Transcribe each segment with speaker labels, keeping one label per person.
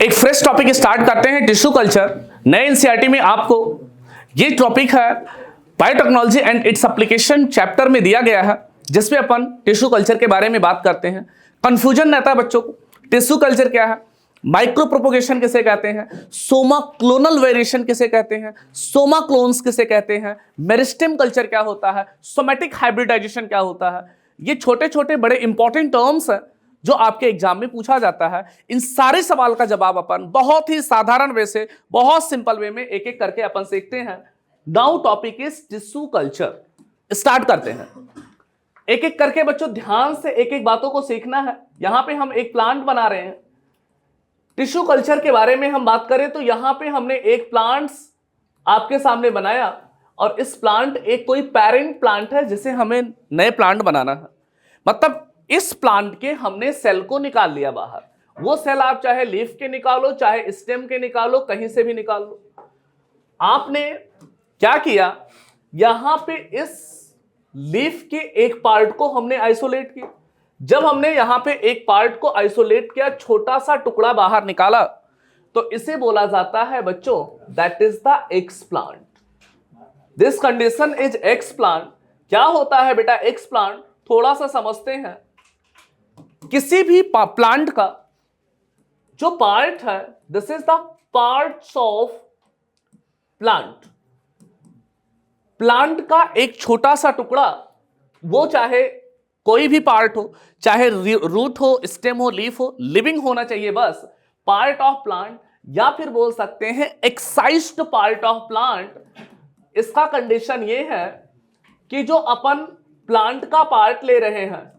Speaker 1: एक fresh topic start करते हैं, टिश्यू कल्चर। नए एनसीईआरटी में आपको ये टॉपिक है biotechnology and its application chapter में दिया गया है, जिसमें अपन टिश्यू कल्चर के बारे में बात करते हैं। कंफ्यूजन रहता है बच्चों को, टिश्यू कल्चर क्या है, माइक्रो प्रोपोगेशन किसे कहते हैं, सोमा क्लोनल वेरिएशन किसे कहते हैं, सोमा क्लोन्स किसे कहते हैं, मेरिस्टेम कल्चर क्या होता है, सोमेटिक हाइब्रिडाइजेशन क्या होता है। ये छोटे छोटे बड़े इंपॉर्टेंट टर्म्स हैं जो आपके एग्जाम में पूछा जाता है। इन सारे सवाल का जवाब अपन बहुत ही साधारण वे से, बहुत सिंपल वे में एक एक करके अपन सीखते हैं। Now topic is tissue culture. Start करते हैं एक एक करके। बच्चों ध्यान से एक एक बातों को सीखना है। यहां पे हम एक प्लांट बना रहे हैं। टिश्यू कल्चर के बारे में हम बात करें तो यहां पे हमने एक प्लांट्स आपके सामने बनाया, और इस प्लांट एक कोई पेरेंट प्लांट है जिसे हमें नए प्लांट बनाना है। मतलब इस प्लांट के हमने सेल को निकाल लिया बाहर। वो सेल आप चाहे लीफ के निकालो, चाहे स्टेम के निकालो, कहीं से भी निकाल लो। आपने क्या किया, यहां पे इस लीफ के एक पार्ट को हमने आइसोलेट किया। जब हमने यहां पे एक पार्ट को आइसोलेट किया, छोटा सा टुकड़ा बाहर निकाला, तो इसे बोला जाता है बच्चों that is the x plant. This condition is x plant. क्या होता है बेटा एक्स प्लांट, थोड़ा सा समझते हैं। किसी भी प्लांट का जो पार्ट है, this is the parts of plant. Plant का एक छोटा सा टुकड़ा, वो चाहे कोई भी पार्ट हो, चाहे रूट हो, स्टेम हो, लीफ हो, लिविंग होना चाहिए बस। पार्ट ऑफ प्लांट, या फिर बोल सकते हैं एक्साइज्ड पार्ट ऑफ प्लांट। इसका कंडीशन ये है कि जो अपन प्लांट का पार्ट ले रहे हैं,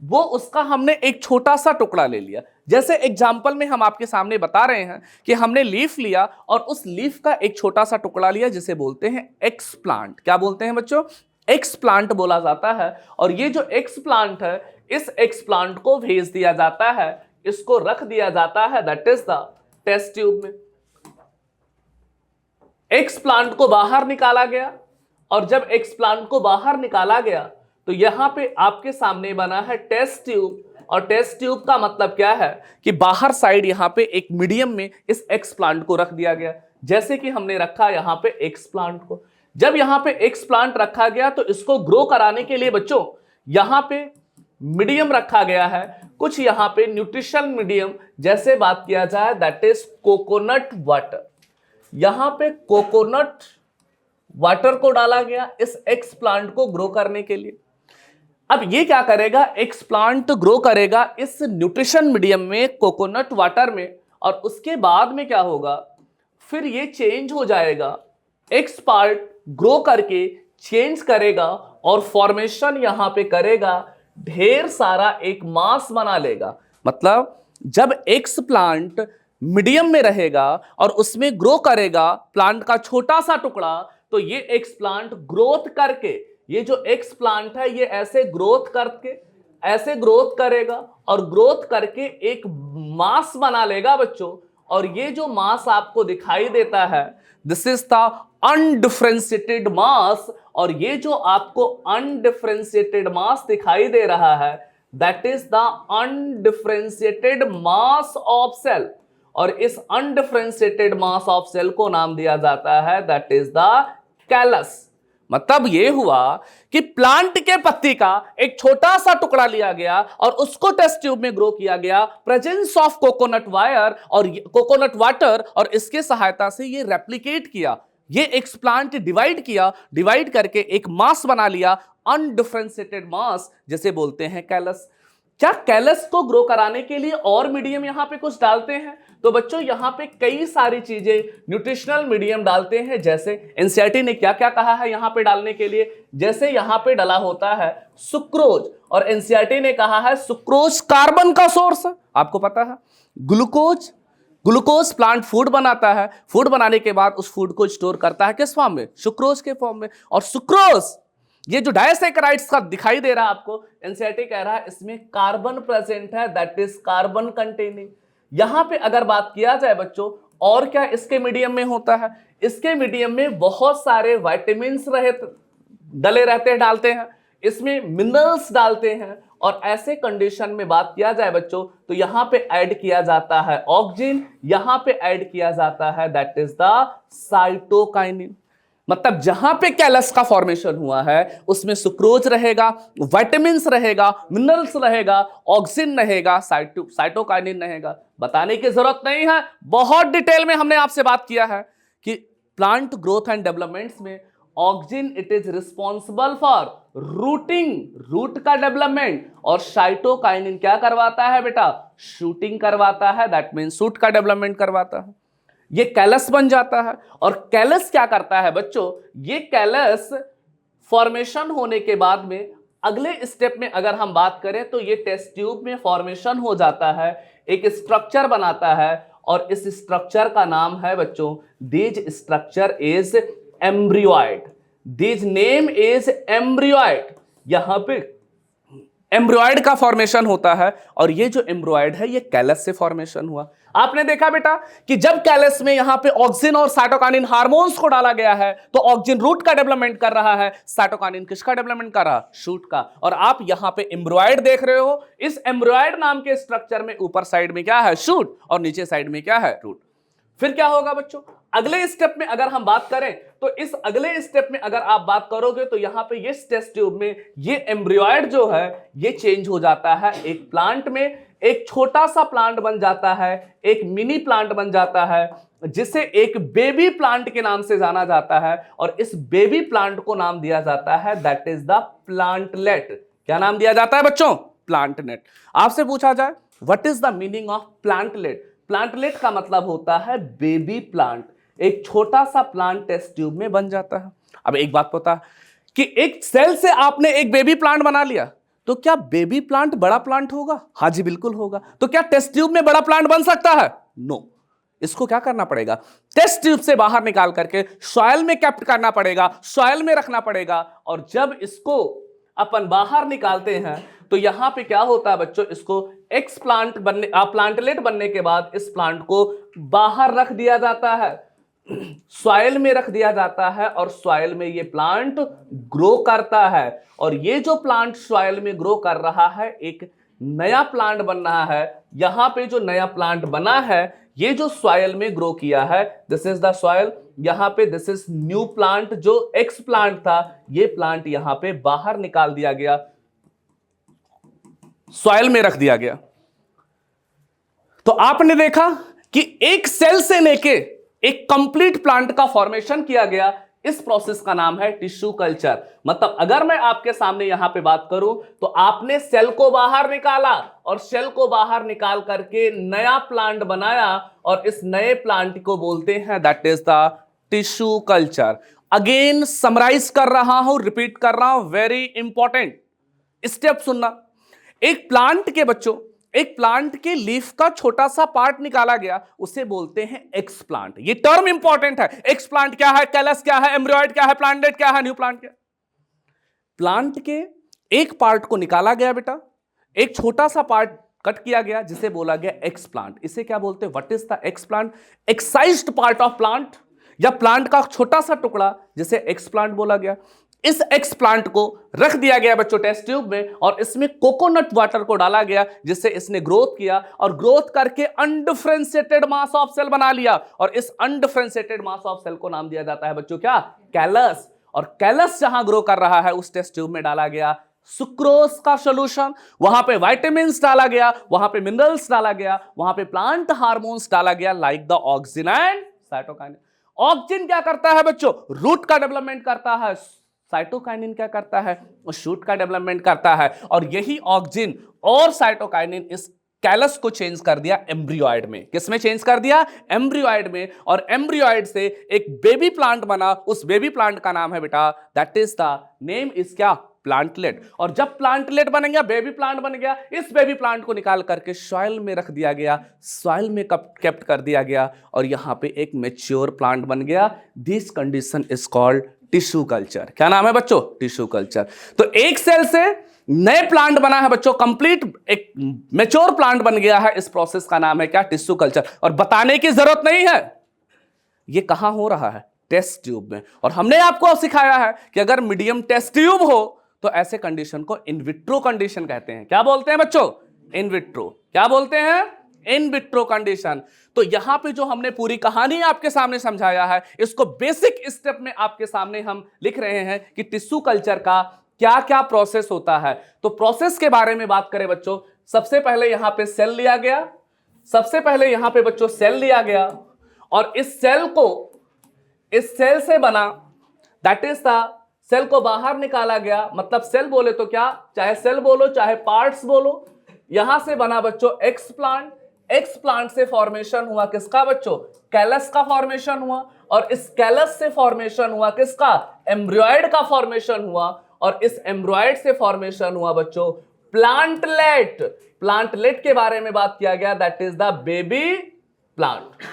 Speaker 1: वो उसका हमने एक छोटा सा टुकड़ा ले लिया। जैसे एग्जाम्पल में हम आपके सामने बता रहे हैं कि हमने लीफ लिया और उस लीफ का एक छोटा सा टुकड़ा लिया, जिसे बोलते हैं एक्स प्लांट। क्या बोलते हैं बच्चों, एक्स प्लांट बोला जाता है। और ये जो एक्स प्लांट है, इस एक्स प्लांट को भेज दिया जाता है, इसको रख दिया जाता है that is the test tube में। एक्स प्लांट को बाहर निकाला गया, और जब एक्स प्लांट को बाहर निकाला गया तो यहां पे आपके सामने बना है टेस्ट ट्यूब। और टेस्ट ट्यूब का मतलब क्या है कि बाहर साइड यहां पे एक मीडियम में इस एक्स प्लांट को रख दिया गया। जैसे कि हमने रखा यहां पे एक्स प्लांट को। जब यहां पे एक्स प्लांट रखा गया तो इसको ग्रो कराने के लिए बच्चों यहां पे मीडियम रखा गया है। कुछ यहां पे न्यूट्रिशन मीडियम, जैसे बात किया जाए दैट इज कोकोनट वाटर। यहां पे कोकोनट वाटर को डाला गया इस एक्स प्लांट को ग्रो करने के लिए। अब ये क्या करेगा, एक्स प्लांट ग्रो करेगा इस न्यूट्रिशन मीडियम में, कोकोनट वाटर में, और उसके बाद में क्या होगा, फिर ये चेंज हो जाएगा। एक्स पार्ट ग्रो करके चेंज करेगा और फॉर्मेशन यहां पे करेगा, ढेर सारा एक मास बना लेगा। मतलब जब एक्स प्लांट मीडियम में रहेगा और उसमें ग्रो करेगा प्लांट का छोटा सा टुकड़ा, तो ये एक्स प्लांट ग्रोथ करके, ये जो एक्स प्लांट है ये ऐसे ग्रोथ करके, ऐसे ग्रोथ करेगा और ग्रोथ करके एक मास बना लेगा बच्चों। और ये जो मास आपको दिखाई देता है, दिस इज द अनडिफरेंशिएटेड मास। और ये जो आपको अनडिफरेंशिएटेड मास दिखाई दे रहा है, that is the undifferentiated mass of cell. और इस अनडिफरेंशिएटेड मास ऑफ सेल को नाम दिया जाता है दैट इज द कैलस। मतलब ये हुआ कि प्लांट के पत्ती का एक छोटा सा टुकड़ा लिया गया और उसको टेस्ट ट्यूब में ग्रो किया गया, प्रेजेंस ऑफ कोकोनट वायर और कोकोनट वाटर, और इसके सहायता से ये रेप्लिकेट किया। ये एक्स प्लांट डिवाइड किया, डिवाइड करके एक मास बना लिया, अनडिफरेंशिएटेड मास, जिसे बोलते हैं कैलस। क्या कैलस को ग्रो कराने के लिए और मीडियम यहां पे कुछ डालते हैं? तो बच्चों यहां पे कई सारी चीजें न्यूट्रिशनल मीडियम डालते हैं। जैसे एनसीईआरटी ने क्या क्या कहा है यहां पे डालने के लिए, जैसे यहां पे डाला होता है सुक्रोज, और एनसीईआरटी ने कहा है सुक्रोज कार्बन का सोर्स है। आपको पता है ग्लूकोज, ग्लूकोज प्लांट फूड बनाता है, फूड बनाने के बाद उस फूड को स्टोर करता है किस फॉर्म में, सुक्रोज के फॉर्म में। और सुक्रोज, ये जो डायसैकेराइड्स का दिखाई दे रहा है आपको, एनसीईआरटी कह रहा है इसमें कार्बन प्रेजेंट है, दैट इज कार्बन कंटेनिंग। यहां पे अगर बात किया जाए बच्चों, और क्या इसके मीडियम में होता है, इसके मीडियम में बहुत सारे विटामिन्स डले रहते हैं, डालते हैं। इसमें मिनरल्स डालते हैं, और ऐसे कंडीशन में बात किया जाए बच्चों तो यहां पे ऐड किया जाता है ऑक्सिन, यहां पे ऐड किया जाता है दैट इज द साइटोकाइनिन। मतलब जहां पे कैलस का फॉर्मेशन हुआ है उसमें सुक्रोज रहेगा, विटामिन्स रहेगा, मिनरल्स रहेगा, ऑक्सिन रहेगा, साइटोकाइनिन रहेगा। बताने की जरूरत नहीं है, बहुत डिटेल में हमने आपसे बात किया है कि प्लांट ग्रोथ एंड डेवलपमेंट्स में auxin it is responsible for rooting, root का डेवलपमेंट, और साइटोकाइनिन क्या करवाता है बेटा, शूटिंग करवाता है, दैट मीन शूट का डेवलपमेंट करवाता है। ये कैलस बन जाता है। और कैलस क्या करता है बच्चों, ये कैलस फॉर्मेशन होने के बाद में अगले स्टेप में अगर हम बात करें तो ये टेस्ट ट्यूब में फॉर्मेशन हो जाता है, एक स्ट्रक्चर बनाता है, और इस स्ट्रक्चर का नाम है बच्चों, this structure is embryoid, this name is embryoid. यहां पे एम्ब्रियोइड का फॉर्मेशन होता है, और ये जो एम्ब्रियोइड है ये कैलस से फॉर्मेशन हुआ। आपने देखा बेटा कि जब कैलस में यहां पे ऑक्सिन और साइटोकाइनिन हार्मोन्स को डाला गया है तो ऑक्सिन रूट का डेवलपमेंट कर रहा है, साइटोकाइनिन किसका डेवलपमेंट कर रहा है, शूट का। और आप यहां पे एम्ब्रियोइड देख रहे हो, इस एम्ब्रियोइड नाम के स्ट्रक्चर में ऊपर साइड में क्या है, शूट, और नीचे साइड में क्या है, रूट। फिर क्या होगा बच्चों, अगले स्टेप में अगर हम बात करें तो इस अगले स्टेप में अगर आप बात करोगे तो यहां पे ये टेस्ट ट्यूब में ये एम्ब्रियोइड जो है ये चेंज हो जाता है एक प्लांट में, एक छोटा सा प्लांट बन जाता है, एक मिनी प्लांट बन जाता है, जिसे एक बेबी प्लांट के नाम से जाना जाता है। और इस बेबी प्लांट को नाम दिया जाता है दैट इज द प्लांटलेट। क्या नाम दिया जाता है बच्चों, प्लांटलेट। आपसे पूछा जाए what is the meaning of plantlet, plantlet का मतलब होता है बेबी प्लांट। एक छोटा सा प्लांट टेस्ट ट्यूब में बन जाता है। अब एक बात पता कि एक सेल से आपने एक बेबी प्लांट बना लिया तो क्या बेबी प्लांट बड़ा प्लांट होगा, हाँ जी बिल्कुल होगा। तो क्या टेस्ट ट्यूब में बड़ा प्लांट बन सकता है, नो। इसको क्या करना पड़ेगा, टेस्ट ट्यूब से बाहर निकाल करके सॉइल में कैप्ट करना पड़ेगा, सॉइल में रखना पड़ेगा। और जब इसको अपन बाहर निकालते हैं तो यहां पे क्या होता है बच्चों, इसको एक्स प्लांट बनने प्लांटलेट बनने के बाद इस प्लांट को बाहर रख दिया जाता है, सॉइल में रख दिया जाता है, और सॉइल में ये प्लांट ग्रो करता है। और ये जो प्लांट सॉइल में ग्रो कर रहा है एक नया प्लांट बन रहा है। यहां पे जो नया प्लांट बना है ये जो सॉइल में ग्रो किया है दिस इज द सॉइल, यहां पे दिस इज न्यू प्लांट, जो एक्स प्लांट था ये प्लांट यहां पे बाहर निकाल दिया गया, सॉइल में रख दिया गया। तो आपने देखा कि एक सेल से लेके एक कंप्लीट प्लांट का फॉर्मेशन किया गया। इस प्रोसेस का नाम है टिश्यू कल्चर। मतलब अगर मैं आपके सामने यहां पे बात करूं तो आपने सेल को बाहर निकाला और सेल को बाहर निकाल करके नया प्लांट बनाया, और इस नए प्लांट को बोलते हैं that is the tissue culture. Again summarize कर रहा हूं, रिपीट कर रहा हूं, वेरी इंपॉर्टेंट स्टेप सुनना। एक प्लांट के बच्चों, एक प्लांट के लीफ का छोटा सा पार्ट निकाला गया उसे बोलते हैं एक्स प्लांट। ये टर्म इंपॉर्टेंट है। एक्स प्लांट क्या है, कैलस क्या है, एम्ब्रियोइड क्या है, प्लांटलेट क्या है, न्यू प्लांट क्या है। प्लांट के एक पार्ट को निकाला गया बेटा, एक छोटा सा पार्ट कट किया गया जिसे बोला गया एक्स प्लांट। इसे क्या बोलते हैं, what is the explant, excised part of plant, या प्लांट का छोटा सा टुकड़ा जिसे एक्स प्लांट बोला गया। इस एक्स प्लांट को रख दिया गया बच्चों टेस्ट ट्यूब में, और इसमें कोकोनट वाटर को डाला गया जिससे इसने ग्रोथ किया, और ग्रोथ करके अनडिफरेंशिएटेड मास ऑफ सेल बना लिया। और इस अनडिफरेंशिएटेड मास ऑफ सेल को नाम दिया जाता है बच्चों क्या, कैलस। और कैलस जहां ग्रो कर रहा है उस टेस्ट ट्यूब में डाला गया सुक्रोज का सॉल्यूशन, वहां पे विटामिन्स डाला गया, वहां पे मिनरल्स डाला गया, वहां पे प्लांट हार्मोन्स डाला गया like the auxin and cytokinin. Auxin क्या करता है बच्चों, रूट का डेवलपमेंट करता है, साइटोकाइनिन क्या करता है, शूट का डेवलपमेंट करता है। और यही ऑक्सिन और साइटोकाइनिन इस कैलस को चेंज कर दिया एम्ब्रियोइड में। किसमें चेंज कर दिया, एम्ब्रियोइड में। और एम्ब्रियोइड से एक बेबी प्लांट बना, उस बेबी प्लांट का नाम है बेटा that is the name is क्या, प्लांटलेट। और जब प्लांटलेट बन गया, बेबी प्लांट बन गया, इस बेबी प्लांट को निकाल करके सॉइल में रख दिया गया, सॉइल में केप्ट कर दिया गया, और यहां पे एक मैच्योर प्लांट बन गया। This condition is called tissue culture. क्या नाम है बच्चों, टिश्यू कल्चर। तो एक सेल से नए प्लांट बना है बच्चों, कंप्लीट एक मैच्योर प्लांट बन गया है। इस प्रोसेस का नाम है क्या, टिश्यू कल्चर। और बताने की जरूरत नहीं है ये कहां हो रहा है, टेस्ट ट्यूब में। और हमने आपको सिखाया है कि अगर मीडियम टेस्ट ट्यूब हो तो ऐसे कंडीशन को इन विट्रो कंडीशन कहते हैं। क्या बोलते हैं बच्चों? In vitro. क्या बोलते हैं? In vitro condition. तो यहां पे जो हमने पूरी कहानी आपके सामने समझाया है, इसको बेसिक स्टेप में आपके सामने हम लिख रहे हैं कि टिश्यू कल्चर का क्या क्या प्रोसेस होता है। तो प्रोसेस के बारे में बात करें बच्चों, सबसे पहले यहां पे सेल लिया गया, सबसे पहले यहां पे बच्चों सेल लिया गया, और इस सेल से बना, दैट इज द सेल को बाहर निकाला गया। मतलब सेल बोले तो क्या, चाहे सेल बोलो चाहे पार्ट्स बोलो, यहां से बना बच्चों एक्स प्लांट। एक्स प्लांट से फॉर्मेशन हुआ किसका बच्चों? कैलस का फॉर्मेशन हुआ, और इस कैलस से फॉर्मेशन हुआ किसका? एम्ब्रियोइड का फॉर्मेशन हुआ, और इस एम्ब्रियोइड से फॉर्मेशन हुआ बच्चों प्लांटलेट। प्लांटलेट के बारे में बात किया गया, that is the baby plant,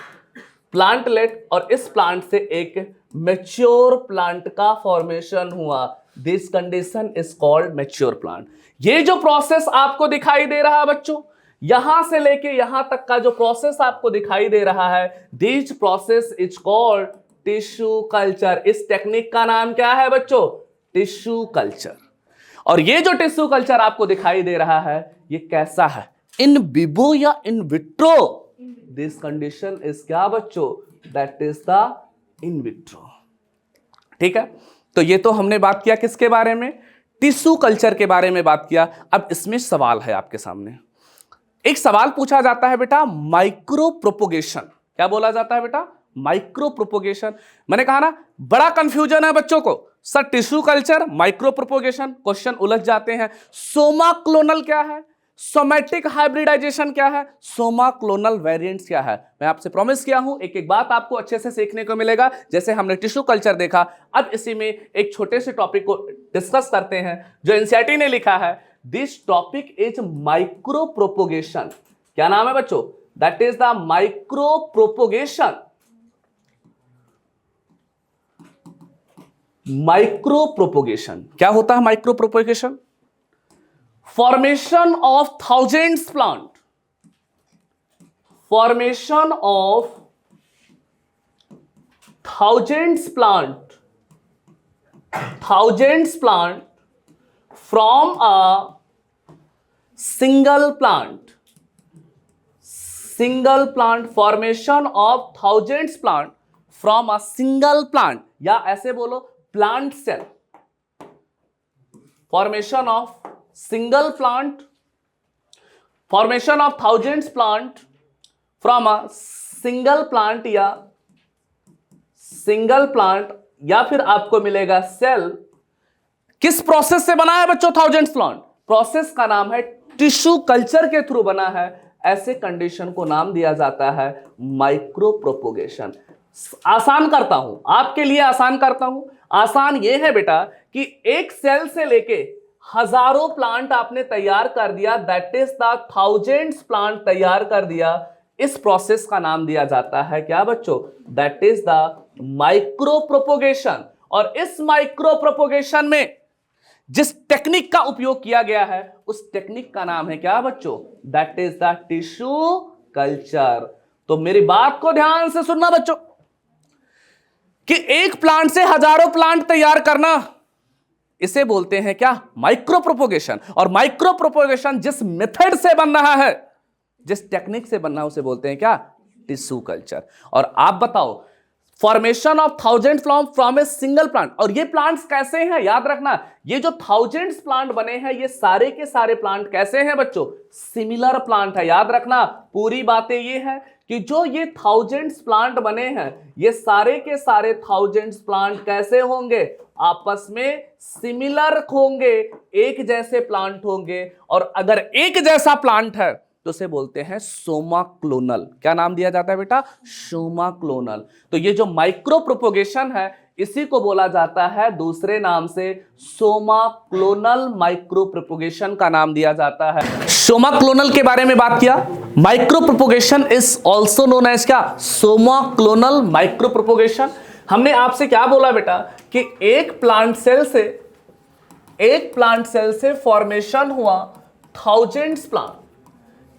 Speaker 1: plantlet. और इस प्लांट से एक मैच्योर प्लांट का फॉर्मेशन हुआ। This condition is called mature plant. ये जो प्रोसेस आपको दिखाई दे रहा है बच्चों, यहां से लेके यहां तक का जो प्रोसेस आपको दिखाई दे रहा है, this process is called tissue culture. इस टेक्निक का नाम क्या है बच्चों? Tissue culture. और ये जो टिश्यू कल्चर आपको दिखाई दे रहा है, ये कैसा है? इन विवो या in vitro? This condition is क्या बच्चों? That is the in vitro. ठीक है, तो ये तो हमने बात किया किसके बारे में? टिश्यू कल्चर के बारे में बात किया। अब इसमें सवाल है आपके सामने, एक सवाल पूछा जाता है बेटा, माइक्रो प्रोपोगेशन। क्या बोला जाता है बेटा? Micro propagation. मैंने कहा ना, बड़ा कंफ्यूजन है बच्चों को, sir tissue culture, micro propagation, question उलझ जाते हैं। सोमा क्लोनल क्या है? सोमैटिक हाइब्रिडाइजेशन क्या है? सोमा क्लोनल वेरिएंट्स क्या है? मैं आपसे प्रॉमिस किया हूं एक एक बात आपको अच्छे से सीखने को मिलेगा। जैसे हमने टिश्यू कल्चर देखा, अब इसी में एक छोटे से टॉपिक को डिस्कस करते हैं जो एनसीईआरटी ने लिखा है। This topic is micro propagation. क्या नाम है बच्चों? That is the micro propagation. Micro propagation क्या होता है? Micro propagation formation of thousands plant, formation of thousands plant from a single plant, formation of thousands plant from a single plant, या ऐसे बोलो plant cell, formation of single plant, formation of thousands plant from a single plant, या single plant, या फिर आपको मिलेगा cell. किस process से बना है बच्चों थाउजेंड्स प्लांट? प्रोसेस का नाम है टिश्यू कल्चर के थ्रू बना है। ऐसे कंडीशन को नाम दिया जाता है माइक्रो प्रोपोगेशन। आसान करता हूं आपके लिए, आसान करता हूं। आसान ये है बेटा कि एक सेल से लेके हजारों प्लांट आपने तैयार कर दिया, that is the thousands plant तैयार कर दिया। इस प्रोसेस का नाम दिया जाता है क्या बच्चों? That is the micro propagation. और इस माइक्रो प्रोपोगेशन में जिस टेक्निक का उपयोग किया गया है, उस टेक्निक का नाम है क्या बच्चों? That is the tissue culture. तो मेरी बात को ध्यान से सुनना बच्चों, कि एक प्लांट से हजारों प्लांट तैयार करना, इसे बोलते हैं क्या? Micro propagation. और माइक्रो प्रोपोगेशन जिस मेथड से बन रहा है, जिस टेक्निक से बन रहा है, उसे बोलते हैं क्या? Tissue culture. और आप बताओ, formation of thousand from a single plant. और ये प्लांट्स कैसे हैं? याद रखना, ये जो थाउजेंड्स प्लांट बने हैं, ये सारे के सारे प्लांट कैसे हैं बच्चों? सिमिलर प्लांट है। याद रखना, पूरी बातें ये है कि जो ये थाउजेंड्स प्लांट बने हैं, ये सारे के सारे थाउजेंड्स प्लांट कैसे होंगे? आपस में सिमिलर होंगे, एक जैसे प्लांट होंगे। और अगर एक जैसा प्लांट है तो उसे बोलते हैं सोमा क्लोनल। क्या नाम दिया जाता है बेटा? सोमा क्लोनल। तो ये जो माइक्रो प्रोपोगेशन है, इसी को बोला जाता है दूसरे नाम से सोमा क्लोनल माइक्रो प्रोपोगेशन का नाम दिया जाता है। सोमा क्लोनल के बारे में बात किया। Micropropagation is also known as क्या? Somaclonal micropropagation. हमने आपसे क्या बोला बेटा कि एक प्लांट सेल से फॉर्मेशन हुआ थाउजेंड्स प्लांट।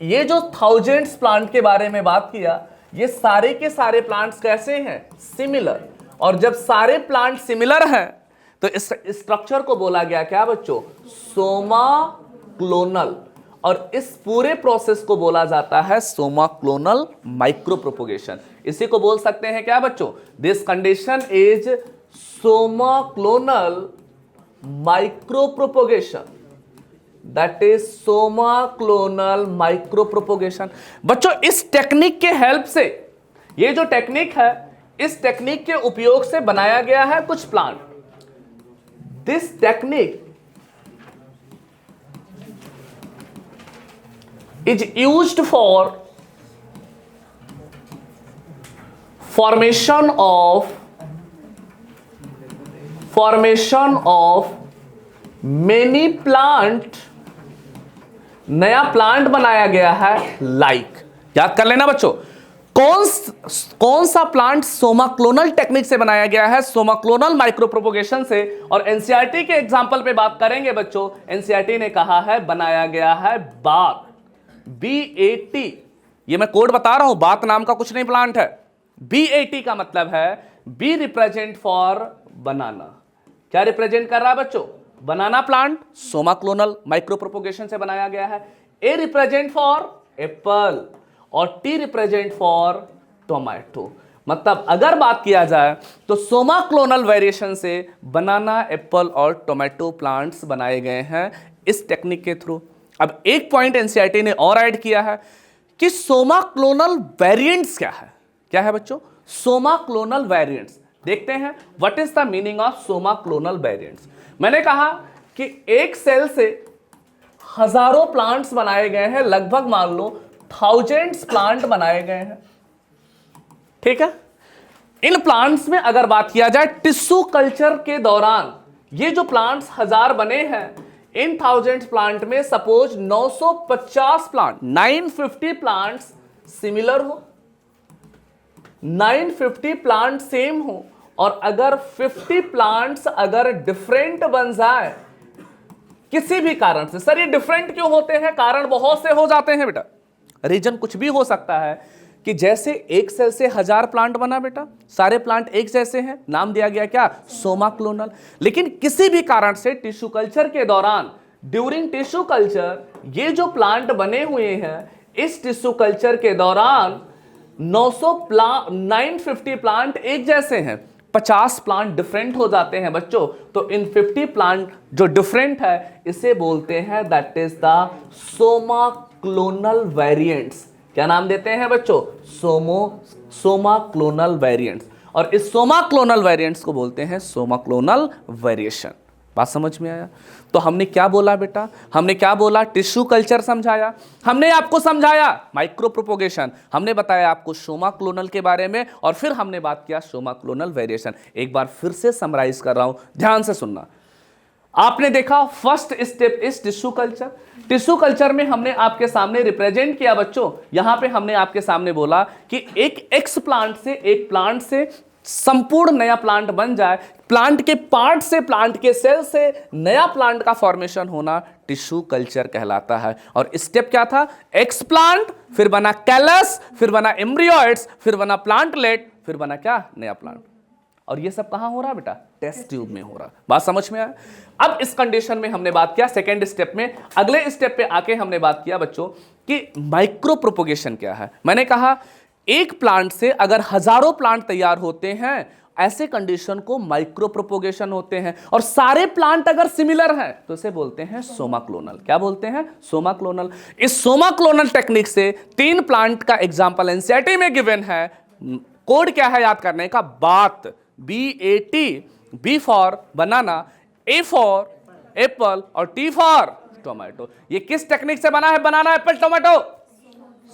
Speaker 1: ये जो थाउजेंड्स प्लांट के बारे में बात किया, ये सारे के सारे प्लांट्स कैसे हैं? सिमिलर। और जब सारे प्लांट सिमिलर हैं, तो इस स्ट्रक्चर को बोला गया क्या बच्चों, सोमा क्लोनल, और इस पूरे प्रोसेस को बोला जाता है सोमा क्लोनल माइक्रो प्रोपोगेशन। इसी को बोल सकते हैं क्या बच्चों, this condition is Soma clonal micro propagation, that is Soma clonal micro propagation. बच्चों इस टेक्निक के हेल्प से, ये जो टेक्निक है, इस टेक्निक के उपयोग से बनाया गया है कुछ plant. This technique is used for formation of many plant, नया प्लांट बनाया गया है लाइक। याद कर लेना बच्चों, कौन सा प्लांट सोमा क्लोनल टेक्निक से बनाया गया है, सोमा क्लोनल माइक्रो प्रोपोगेशन से। और एनसीईआरटी के एग्जांपल पे बात करेंगे बच्चों, एनसीईआरटी ने कहा है बनाया गया है बात, BAT, ये मैं कोड बता रहा हूं, बात नाम का कुछ नहीं प्लांट है। BAT का मतलब है बी रिप्रेजेंट फॉर बनाना। क्या रिप्रेजेंट कर रहा है बच्चों, banana plant somaclonal micropropagation से बनाया गया है। A रिप्रेजेंट फॉर एप्पल और T रिप्रेजेंट फॉर टोमेटो। मतलब अगर बात किया जाए तो सोमा क्लोनल वेरिएशन से बनाना, एप्पल और टोमेटो प्लांट्स बनाए गए हैं इस टेक्निक के थ्रू। अब एक पॉइंट एनसीईआरटी ने और ऐड किया है कि सोमा क्लोनल वेरिएंट्स क्या है। क्या है बच्चों, सोमा क्लोनल वेरिएंट्स। देखते हैं what is the meaning of Soma clonal variants. मैंने कहा कि एक सेल से हजारों प्लांट्स बनाए गए हैं, लगभग मान लो थाउजेंड्स प्लांट बनाए गए हैं, ठीक है। इन प्लांट्स में अगर बात किया जाए टिश्यू कल्चर के दौरान, ये जो प्लांट्स हजार बने हैं, इन थाउजेंड्स प्लांट में सपोज 950 प्लांट, 950 प्लांट्स सिमिलर हो, 950 प्लांट सेम हो, और अगर 50 प्लांट्स अगर डिफरेंट बन जाए किसी भी कारण से। सर ये डिफरेंट क्यों होते हैं, कारण बहुत से हो जाते हैं बेटा, रीजन कुछ भी हो सकता है कि जैसे एक सेल से 1000 प्लांट बना बेटा, सारे प्लांट एक जैसे हैं, नाम दिया गया क्या, सोमा क्लोनल। लेकिन किसी भी कारण से टिश्यू कल्चर के दौरान, ड्यूरिंग टिश्यू कल्चर, ये जो प्लांट बने हुए हैं, इस टिश्यू कल्चर के दौरान 950 प्लांट एक जैसे हैं, 50 प्लांट डिफरेंट हो जाते हैं बच्चों। तो इन 50 प्लांट जो डिफरेंट है, इसे बोलते हैं that is the Soma clonal variants. क्या नाम देते हैं बच्चों, सोमा क्लोनल वेरिएंट्स। और इस सोमा क्लोनल वेरिएंट्स को बोलते हैं सोमा क्लोनल वेरिएशन। बात समझ में आया। तो हमने क्या बोला बेटा, हमने क्या बोला, टिश्यू कल्चर समझाया, हमने आपको समझाया माइक्रो प्रोपोगेशन, हमने बताया आपको सोमा क्लोनल के बारे में, और फिर हमने बात किया सोमा क्लोनल वेरिएशन। एक बार फिर से समराइज कर रहा हूं, ध्यान से सुनना। आपने देखा first step is tissue culture. Tissue culture में हमने आपके सामने रिप्रेजेंट किया बच्चों, यहां पे हमने आपके सामने बोला कि एक एक्स प्लांट से, एक प्लांट से संपूर्ण नया प्लांट बन जाए, प्लांट के पार्ट से, प्लांट के सेल से नया प्लांट का फॉर्मेशन होना टिश्यू कल्चर कहलाता है। और स्टेप क्या था, एक्स प्लांट, फिर बना कैलस, फिर बना एम्ब्रियोइड्स, फिर बना प्लांटलेट, फिर बना क्या, नया प्लांट। और ये सब कहां हो रहा बेटा, टेस्ट ट्यूब में हो रहा। बात समझ में आया। अब इस कंडीशन में हमने बात किया सेकेंड स्टेप में, अगले स्टेप पे आके हमने बात किया बच्चों कि माइक्रो प्रोपोगेशन क्या है। मैंने कहा एक प्लांट से अगर हजारों प्लांट तैयार होते हैं, ऐसे कंडीशन को माइक्रो प्रोपोगेशन होते हैं। और सारे प्लांट अगर सिमिलर हैं तो इसे बोलते हैं सोमा क्लोनल। क्या बोलते हैं, सोमा क्लोनल। इस सोमा क्लोनल टेक्निक से 3 प्लांट का एग्जांपल एनसीईआरटी में गिवन है। कोड क्या है याद करने का, बात, BAT, B for banana, A for apple और T फॉर टोमेटो। ये किस टेक्निक से बना है, बनाना, एप्पल, टोमेटो,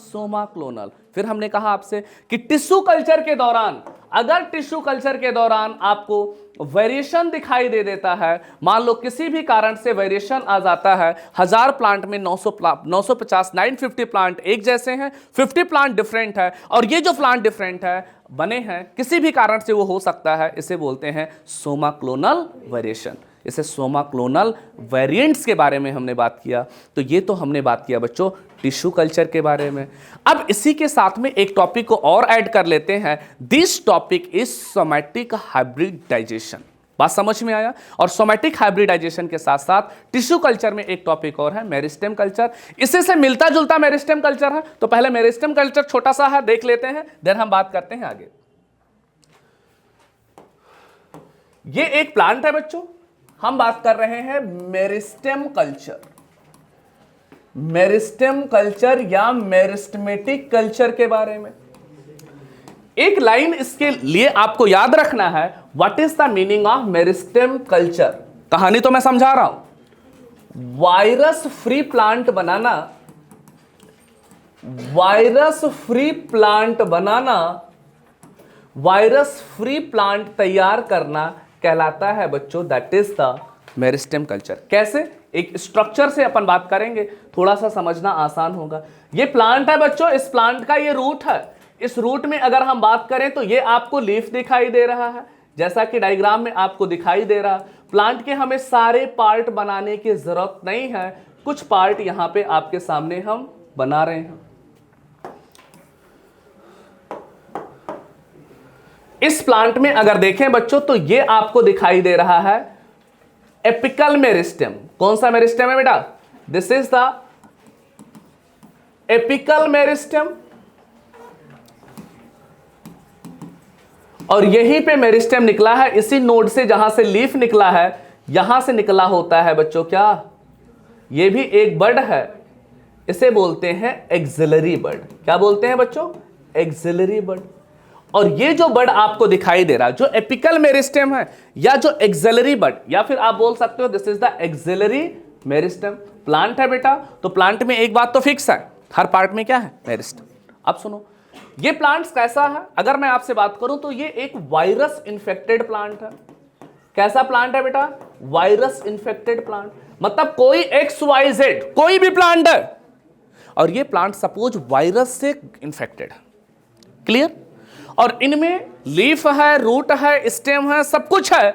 Speaker 1: सोमा क्लोनल। फिर हमने कहा आपसे कि टिश्यू कल्चर के दौरान, अगर टिश्यू कल्चर के दौरान आपको वेरिएशन दिखाई दे देता है, मान लो किसी भी कारण से वेरिएशन आ जाता है, 1000 प्लांट में 950 950 प्लांट एक जैसे हैं, 50 प्लांट डिफरेंट है, और ये जो प्लांट डिफरेंट है बने हैं किसी भी कारण से वो हो सकता है, इसे बोलते हैं सोमा क्लोनल वेरिएशन। इसे सोमा क्लोनल वेरिएंट्स के बारे में हमने बात किया। तो ये तो हमने बात किया बच्चों टिश्यू कल्चर के बारे में। अब इसी के साथ में एक टॉपिक को और ऐड कर लेते हैं। This topic is somatic hybridization. बात समझ में आया। और सोमैटिक हाइब्रिडाइजेशन के साथ साथ टिश्यू कल्चर में एक टॉपिक और है मेरिस्टेम कल्चर, इसी से मिलता जुलता मेरिस्टेम कल्चर है। तो पहले मेरिस्टेम कल्चर छोटा सा है, देख लेते हैं, देन हम बात करते हैं आगे। ये एक प्लांट है बच्चों, हम बात कर रहे हैं मेरिस्टेम कल्चर, मेरिस्टेम कल्चर या मेरिस्टेमेटिक कल्चर के बारे में। एक लाइन इसके लिए आपको याद रखना है, what is the meaning of meristem culture. कहानी तो मैं समझा रहा हूं। वायरस फ्री प्लांट बनाना, वायरस फ्री प्लांट बनाना, वायरस फ्री प्लांट तैयार करना कहलाता है बच्चों, that is the meristem culture. कैसे, एक स्ट्रक्चर से अपन बात करेंगे, थोड़ा सा समझना आसान होगा। ये प्लांट है बच्चों, इस प्लांट का ये रूट है। इस रूट में अगर हम बात करें तो ये आपको लीफ दिखाई दे रहा है, जैसा कि डायग्राम में आपको दिखाई दे रहा। प्लांट के हमें सारे पार्ट बनाने की जरूरत नहीं है, कुछ पार्ट यहां पे आपके सामने हम बना रहे हैं। इस प्लांट में अगर देखें बच्चों तो ये आपको दिखाई दे रहा है एपिकल मेरिस्टेम। कौन सा मेरिस्टेम है बेटा? This is the apical meristem. और यहीं पे मेरिस्टेम निकला है, इसी नोड से जहां से लीफ निकला है, यहां से निकला होता है बच्चों क्या, ये भी एक बड है, इसे बोलते हैं एक्सिलरी बड। क्या बोलते हैं बच्चों? एक्सिलरी बड। और ये जो बड आपको दिखाई दे रहा है, जो एपिकल मेरिस्टेम है या जो एक्सिलरी बड, या फिर आप बोल सकते हो this is the axillary meristem. Plant है बेटा, तो प्लांट में एक बात तो फिक्स है, हर पार्ट में क्या है? मेरिस्टेम। अब सुनो, ये प्लांट्स कैसा है? अगर मैं आपसे बात करूं तो ये एक वायरस इन्फेक्टेड प्लांट है। कैसा प्लांट है बेटा? Virus infected plant. मतलब कोई XYZ कोई भी प्लांट है और ये प्लांट सपोज वायरस से इन्फेक्टेड है। क्लियर? और इनमें लीफ है, रूट है, स्टेम है, सब कुछ है।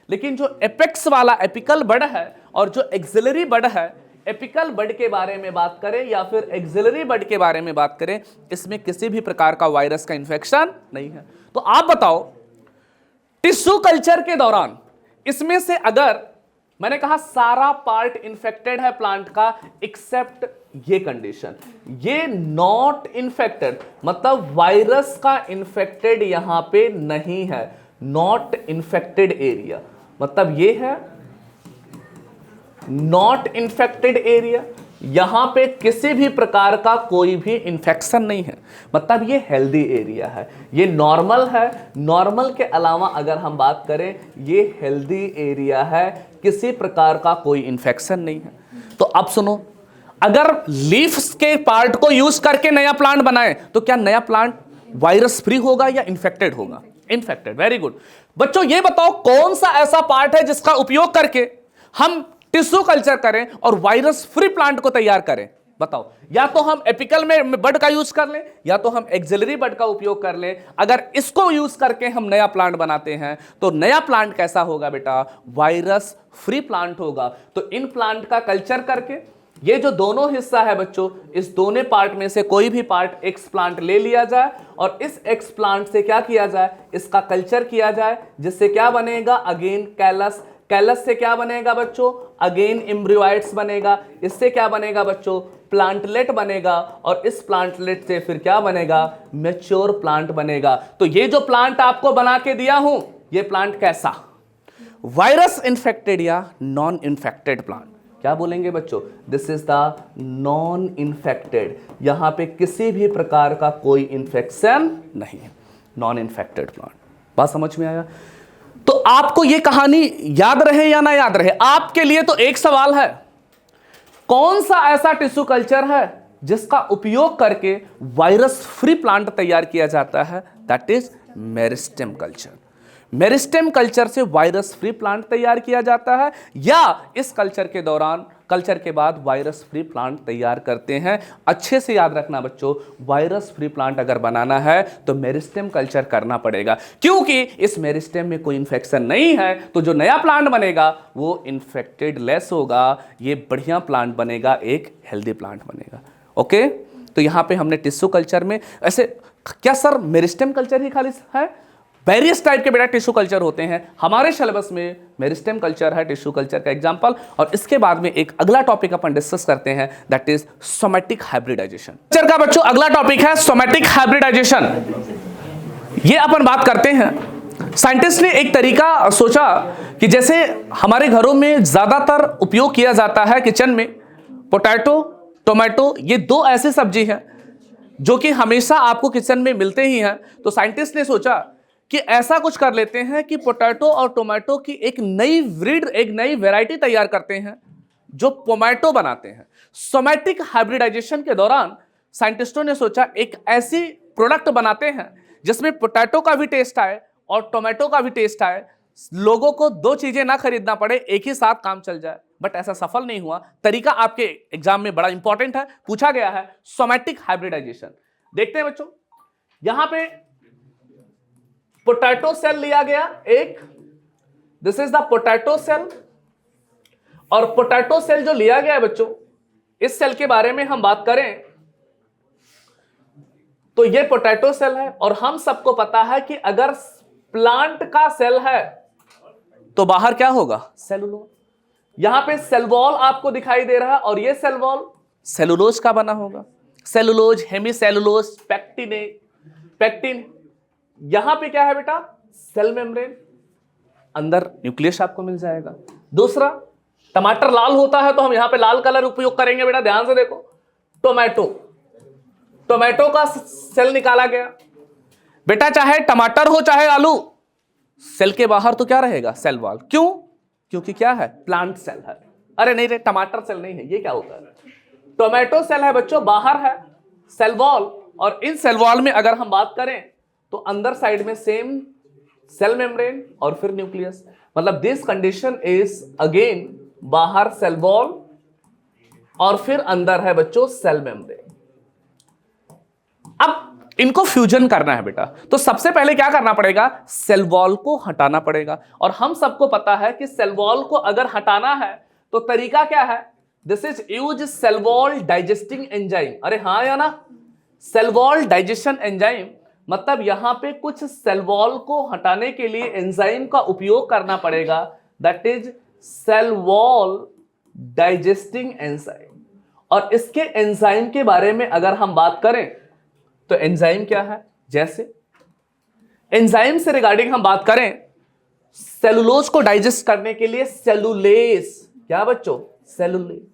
Speaker 1: लेकिन जो एपेक्स वाला एपिकल बड है और जो एक्सिलरी बड है, एपिकल बड के बारे में बात करें या फिर एक्सिलरी बड के बारे में बात करें, इसमें किसी भी प्रकार का वायरस का इंफेक्शन नहीं है। तो आप बताओ, टिश्यू कल्चर के दौरान इसमें से अगर मैंने कहा सारा पार्ट इंफेक्टेड है प्लांट का एक्सेप्ट ये कंडीशन, ये नॉट इन्फेक्टेड, मतलब वायरस का इन्फेक्टेड यहां पे नहीं है। नॉट इन्फेक्टेड एरिया मतलब ये है नॉट इन्फेक्टेड एरिया, यहां पे किसी भी प्रकार का कोई भी इंफेक्शन नहीं है, मतलब ये हेल्दी एरिया है, ये नॉर्मल है। नॉर्मल के अलावा अगर हम बात करें, ये हेल्दी एरिया है, किसी प्रकार का कोई इंफेक्शन नहीं है। तो अब सुनो, अगर लीव्स के पार्ट को यूज करके नया प्लांट बनाए तो क्या नया प्लांट वायरस फ्री होगा या इंफेक्टेड होगा? इन्फेक्टेड। Very good. बच्चों ये बताओ, कौन सा ऐसा पार्ट है जिसका उपयोग करके हम टिश्यू कल्चर करें और वायरस फ्री प्लांट को तैयार करें? बताओ, या तो हम एपिकल में बड का यूज कर लें या तो हम एक्सिलरी बड का उपयोग कर लें। अगर इसको यूज करके हम नया प्लांट बनाते हैं तो नया प्लांट कैसा होगा बेटा? वायरस फ्री प्लांट होगा। तो इन प्लांट का कल्चर करके, ये जो दोनों हिस्सा है बच्चों, इस दोनों पार्ट में से कोई भी पार्ट एक्स प्लांट ले लिया जाए और इस एक्स प्लांट से क्या किया जाए? इसका कल्चर किया जाए, जिससे क्या बनेगा? Again callus. कैलस से क्या बनेगा बच्चों? अगेन एम्ब्रियोइड्स बनेगा। इससे क्या बनेगा बच्चों? प्लांटलेट बनेगा। और इस प्लांटलेट से फिर क्या बनेगा? मैच्योर प्लांट बनेगा। तो ये जो प्लांट आपको बना के दिया हूं, ये प्लांट कैसा? वायरस इन्फेक्टेड या नॉन इन्फेक्टेड प्लांट? क्या बोलेंगे बच्चों? This is the non infected. यहां पे किसी भी प्रकार का कोई इंफेक्शन नहीं है, नॉन इन्फेक्टेड प्लांट। बात समझ में आया? तो आपको यह कहानी याद रहे या ना याद रहे, आपके लिए तो एक सवाल है, कौन सा ऐसा टिश्यू कल्चर है जिसका उपयोग करके वायरस फ्री प्लांट तैयार किया जाता है? That is meristem culture. Meristem culture से वायरस फ्री प्लांट तैयार किया जाता है, या इस कल्चर के दौरान, कल्चर के बाद वायरस फ्री प्लांट तैयार करते हैं। अच्छे से याद रखना बच्चों, वायरस फ्री प्लांट अगर बनाना है तो मेरिस्टेम कल्चर करना पड़ेगा, क्योंकि इस मेरिस्टेम में कोई इन्फेक्शन नहीं है। तो जो नया प्लांट बनेगा वो इन्फेक्टेड लेस होगा, ये बढ़िया प्लांट बनेगा, एक हेल्दी प्लांट बनेगा। ओके, तो यहां पे हमने टिश्यू कल्चर में ऐसे, क्या सर मेरिस्टेम कल्चर ही खाली है? वेरियस टाइप के बेटा टिश्यू कल्चर होते हैं। हमारे सिलेबस में मेरिस्टेम कल्चर है टिश्यू कल्चर का एग्जांपल, और इसके बाद में एक अगला टॉपिक अपन डिस्कस करते हैं, that is somatic hybridization. Culture का बच्चों अगला टॉपिक है सोमैटिक हाइब्रिडाइजेशन। ये अपन बात करते हैं, साइंटिस्ट ने एक तरीका सोचा कि जैसे हमारे घरों में ज्यादातर उपयोग किया जाता है किचन में, पोटैटो, टोमेटो, ये दो ऐसी सब्जी हैं जो कि हमेशा आपको किचन में मिलते ही हैं। तो साइंटिस्ट ने सोचा कि ऐसा कुछ कर लेते हैं कि पोटैटो और टोमेटो की एक नई ब्रीड, एक नई वैरायटी तैयार करते हैं जो पोमैटो बनाते हैं। सोमैटिक हाइब्रिडाइजेशन के दौरान साइंटिस्टों ने सोचा एक ऐसी प्रोडक्ट बनाते हैं जिसमें पोटैटो का भी टेस्ट आए और टोमेटो का भी टेस्ट आए, लोगों को दो चीजें ना खरीदना पड़े, एक ही साथ काम चल जाए। बट ऐसा सफल नहीं हुआ। तरीका आपके एग्जाम में बड़ा इंपॉर्टेंट है, पूछा गया है सोमैटिक हाइब्रिडाइजेशन। देखते हैं बच्चों, यहां पे पोटैटो सेल लिया गया एक, this is the potato cell, और पोटैटो सेल जो लिया गया है बच्चों, इस सेल के बारे में हम बात करें तो ये पोटैटो सेल है। और हम सबको पता है कि अगर प्लांट का सेल है तो बाहर क्या होगा, सेलुलोज। यहां पे सेल वॉल आपको दिखाई दे रहा है और ये सेल वॉल सेलुलोज का बना होगा, सेलुलोज, हेमीसेलुलोज, पैक्टिन। यहां पे क्या है बेटा, सेल मेम्ब्रेन, अंदर न्यूक्लियस आपको मिल जाएगा। दूसरा, टमाटर लाल होता है तो हम यहां पे लाल कलर उपयोग करेंगे बेटा, ध्यान से देखो। टोमेटो का सेल निकाला गया बेटा, चाहे टमाटर हो चाहे आलू, सेल के बाहर तो क्या रहेगा, सेल वॉल। क्यों? क्योंकि क्या है, प्लांट सेल है। अरे नहीं रे, टमाटर सेल नहीं है, ये क्या होता है, टोमेटो सेल है बच्चों, बाहर है सेल वॉल। और इन सेल वॉल में अगर हम बात करें तो अंदर साइड में सेम सेल मेम्ब्रेन और फिर न्यूक्लियस, मतलब दिस कंडीशन इज अगेन बाहर सेल वॉल और फिर अंदर है बच्चों सेल मेम्ब्रेन। अब इनको फ्यूजन करना है बेटा, तो सबसे पहले क्या करना पड़ेगा, सेल वॉल को हटाना पड़ेगा। और हम सबको पता है कि सेल वॉल को अगर हटाना है तो तरीका क्या है, this is use cell wall digesting enzyme. अरे हाँ या ना, सेल वॉल डाइजेशन एंजाइम, मतलब यहां पे कुछ सेल वॉल को हटाने के लिए एंजाइम का उपयोग करना पड़ेगा, that is cell wall digesting enzyme. और इसके एंजाइम के बारे में अगर हम बात करें तो एंजाइम क्या है, जैसे एंजाइम से रिगार्डिंग हम बात करें, सेलुलोज को डाइजेस्ट करने के लिए सेलुलेज, क्या बच्चों, सेलुलेज।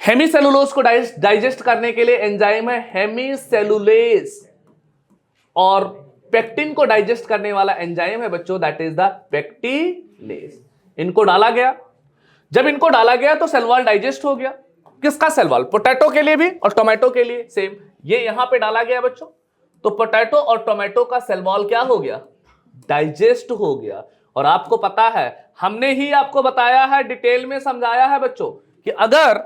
Speaker 1: हेमीसेलुलोज को डाइजेस्ट करने के लिए एंजाइम है हेमीसेलुलेज। और पेक्टिन को डाइजेस्ट करने वाला एंजाइम है बच्चों, दैट इज द पेक्टिलेज। इनको डाला गया, जब इनको डाला गया तो सेल वॉल डाइजेस्ट हो गया। किसका सेल वॉल, पोटैटो के लिए भी और टोमेटो के लिए सेम। ये यहां पे डाला गया बच्चों, तो पोटैटो और टोमेटो का सेल वॉल क्या हो गया, डाइजेस्ट हो गया। और आपको पता है, हमने ही आपको बताया है, डिटेल में समझाया है बच्चों, कि अगर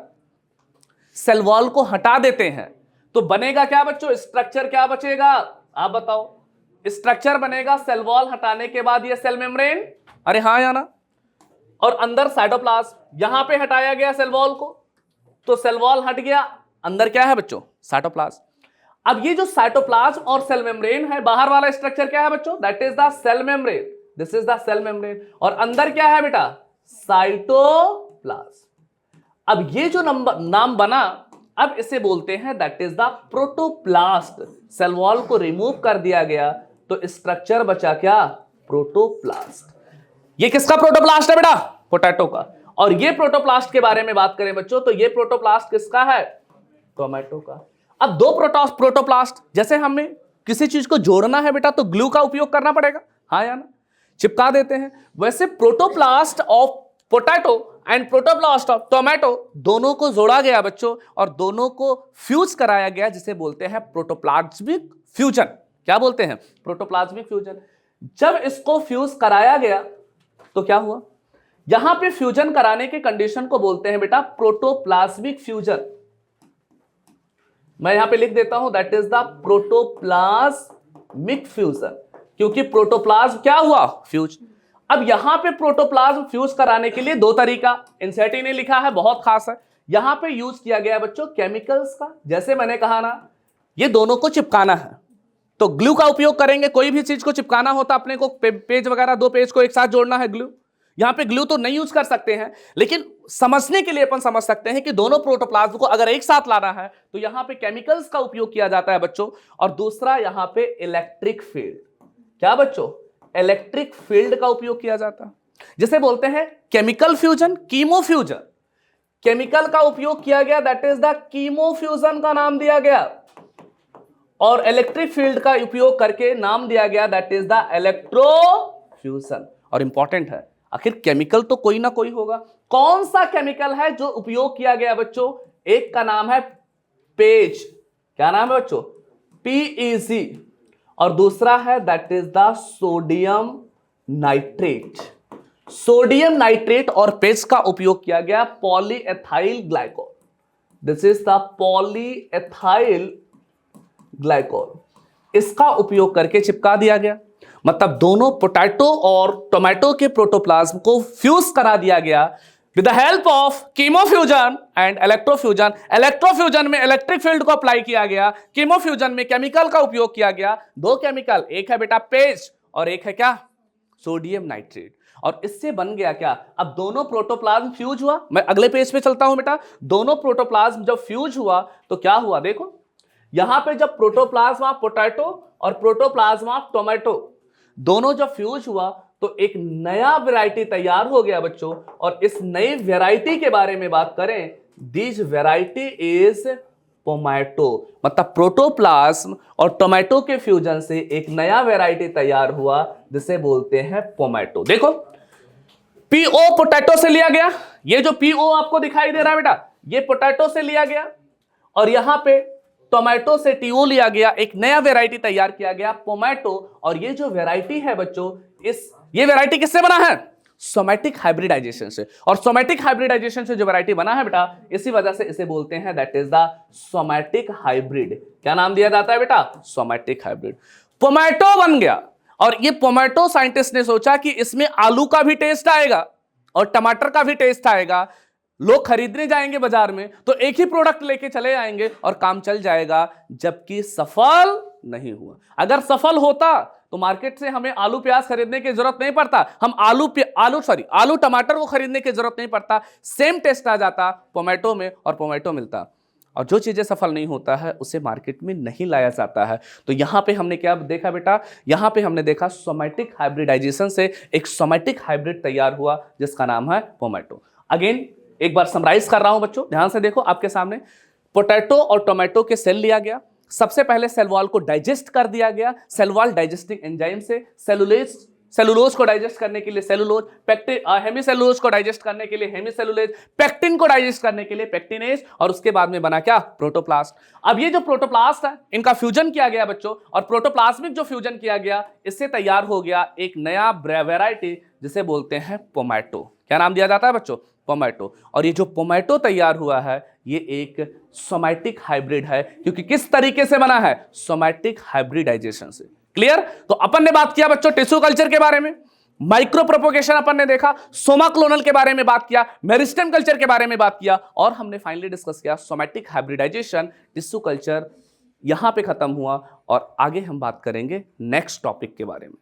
Speaker 1: सेल वॉल को हटा देते हैं तो बनेगा क्या बच्चों, स्ट्रक्चर क्या बचेगा, आप बताओ। स्ट्रक्चर बनेगा सेल वॉल हटाने के बाद ये सेल मेम्ब्रेन, अरे हाँ या ना, और अंदर साइटोप्लाज्म। यहां पे हटाया गया सेल वॉल को तो सेल वॉल हट गया, अंदर क्या है बच्चों, साइटोप्लाज्म। अब ये जो साइटोप्लाज्म और सेल मेम्ब्रेन है, बाहर वाला स्ट्रक्चर क्या है बच्चों, that is the cell membrane, this is the cell membrane. और अंदर क्या है बेटा, साइटोप्लाज्म। अब ये जो नाम बना, अब इसे बोलते हैं that is the protoplast. Cell wall को रिमूव कर दिया गया तो स्ट्रक्चर बचा क्या, प्रोटोप्लास्ट। ये किसका प्रोटोप्लास्ट है बेटा, पोटैटो का। और ये प्रोटोप्लास्ट के बारे में बात करें बच्चों, तो ये प्रोटोप्लास्ट किसका है, टोमेटो का। अब दो प्रोटोप्लास्ट, जैसे हमें किसी चीज को जोड़ना है बेटा तो ग्लू का उपयोग करना पड़ेगा, हाँ या ना, चिपका देते हैं। वैसे protoplast of potato and protoplast of tomato, दोनों को जोड़ा गया बच्चों और दोनों को फ्यूज कराया गया, जिसे बोलते हैं प्रोटोप्लाज्मिक फ्यूजन। क्या बोलते हैं, प्रोटोप्लाज्मिक फ्यूजन। जब इसको फ्यूज कराया गया तो क्या हुआ, यहां पे फ्यूजन कराने के कंडीशन को बोलते हैं बेटा प्रोटोप्लाज्मिक फ्यूजन। मैं यहां पे लिख देता हूं, that is the protoplasmic fusion, क्योंकि प्रोटोप्लाज्म क्या हुआ, फ्यूज। अब यहां पे प्रोटोप्लाज्म फ्यूज कराने के लिए दो तरीका एनसीईआरटी ने लिखा है, बहुत खास है। यहां पे यूज किया गया बच्चों केमिकल्स का, जैसे मैंने कहा ना, ये दोनों को चिपकाना है तो ग्लू का उपयोग करेंगे, कोई भी चीज को चिपकाना होता अपने को, पेज वगैरह, दो पेज को एक साथ जोड़ना है, ग्लू। यहां पे ग्लू तो नहीं यूज कर सकते हैं, लेकिन समझने के लिए अपन समझ सकते हैं कि दोनों प्रोटोप्लाज्म को अगर एक साथ लाना है तो यहां पे केमिकल्स का उपयोग किया जाता है बच्चों। और दूसरा यहां पे इलेक्ट्रिक फील्ड, क्या बच्चों, इलेक्ट्रिक फील्ड का उपयोग किया जाता है, जिसे बोलते हैं chemical fusion, chemo fusion. Chemical का उपयोग किया गया, that is the chemo fusion का नाम दिया गया, और इलेक्ट्रिक फील्ड का उपयोग करके नाम दिया गया, दैट इज द इलेक्ट्रोफ्यूजन। और इंपॉर्टेंट है, आखिर केमिकल तो कोई ना कोई होगा, कौन सा केमिकल है जो उपयोग किया गया बच्चों? एक का नाम है पेज, क्या नाम है बच्चों? PEG। और दूसरा है that is the sodium nitrate. Sodium nitrate और पेज का उपयोग किया गया polyethyl glycol, this is the polyethyl glycol. इसका उपयोग करके चिपका दिया गया, मतलब दोनों पोटैटो और टोमेटो के प्रोटोप्लाज्म को फ्यूज करा दिया गया with the help of chemofusion and electrofusion. Electrofusion में इलेक्ट्रिक फील्ड को अप्लाई किया गया, कीमोफ्यूजन में केमिकल का उपयोग किया गया। दो केमिकल, एक है बेटा पेज और एक है क्या? Sodium nitrate. और इससे बन गया क्या? अब दोनों प्रोटोप्लाज्म फ्यूज हुआ। मैं अगले पेज पे चलता हूं बेटा। दोनों प्रोटोप्लाज्म जब फ्यूज हुआ तो क्या हुआ, देखो यहां पे जब प्रोटोप्लाज्म ऑफ पोटैटो और प्रोटोप्लाज्म ऑफ टोमेटो दोनों जब फ्यूज हुआ तो एक नया वैरायटी तैयार हो गया बच्चों। और इस नई वैरायटी के बारे में बात करें, दिस वैरायटी इज पोमैटो, मतलब प्रोटोप्लाज्म और टोमेटो के फ्यूजन से एक नया वैरायटी तैयार हुआ जिसे बोलते हैं पोमैटो। देखो PO पोटैटो से लिया गया, ये जो PO आपको दिखाई दे रहा है बेटा, ये पोटैटो से लिया गया, और यहां पे टोमेटो से TO लिया गया, एक नया वैरायटी तैयार किया गया पोमैटो। और ये जो वैरायटी है बच्चों, ये वैरायटी किससे बना है? सोमैटिक हाइब्रिडाइजेशन से। और सोमैटिक हाइब्रिडाइजेशन से जो वैरायटी बना है बेटा, इसी वजह से इसे बोलते हैं that is the somatic hybrid. क्या नाम दिया जाता है बेटा? Somatic hybrid. पोमैटो बन गया, और ये पोमैटो साइंटिस्ट ने सोचा कि इसमें आलू का भी टेस्ट आएगा और टमाटर का भी टेस्ट आएगा, लोग खरीदने जाएंगे बाजार में तो एक ही प्रोडक्ट लेके चले आएंगे और काम चल जाएगा। जबकि सफल नहीं हुआ। अगर सफल होता तो मार्केट से हमें आलू प्याज खरीदने की जरूरत नहीं पड़ता, हम आलू टमाटर को खरीदने की जरूरत नहीं पड़ता, सेम टेस्ट आ जाता पोमैटो में और पोमैटो मिलता। और जो चीजें सफल नहीं होता है उसे मार्केट में नहीं लाया जाता है। तो यहां पे हमने क्या देखा बेटा? यहां पे हमने देखा सोमैटिक हाइब्रिडाइजेशन से एक सोमैटिक हाइब्रिड तैयार हुआ जिसका नाम है पोमैटो। अगेन एक बार समराइज कर रहा हूं बच्चों, ध्यान से देखो आपके सामने। पोटैटो और टोमेटो के सेल लिया गया, सबसे पहले सेल वॉल को डाइजेस्ट कर दिया गया सेल वॉल डाइजेस्टिंग एंजाइम से। सेलुलोज को डाइजेस्ट करने के लिए सेलुलोज, हेमीसेलुलोज को डाइजेस्ट करने के लिए हेमीसेलुलेज, पेक्टिन को डाइजेस्ट करने के लिए पेक्टिनेज, और उसके बाद में बना क्या? प्रोटोप्लास्ट। अब ये जो प्रोटोप्लास्ट है इनका फ्यूजन किया गया बच्चों, और प्रोटोप्लाज्मिक जो फ्यूजन किया गया इससे तैयार हो गया एक नया वैरायटी जिसे बोलते हैं पोमैटो। क्या नाम दिया जाता है बच्चों? पोमैटो। और ये जो पोमैटो तैयार हुआ है ये एक सोमैटिक हाइब्रिड है, क्योंकि किस तरीके से बना है? सोमैटिक हाइब्रिडाइजेशन से। क्लियर? तो अपन ने बात किया बच्चों टिश्यू कल्चर के बारे में, माइक्रो प्रोपोगेशन अपन ने देखा, सोमा क्लोनल के बारे में बात किया, मेरिस्टेम कल्चर के बारे में बात किया, और हमने फाइनली डिस्कस किया सोमैटिक हाइब्रिडाइजेशन, टिश्यू कल्चर। यहां पे खत्म हुआ और आगे हम बात करेंगे नेक्स्ट टॉपिक के बारे में।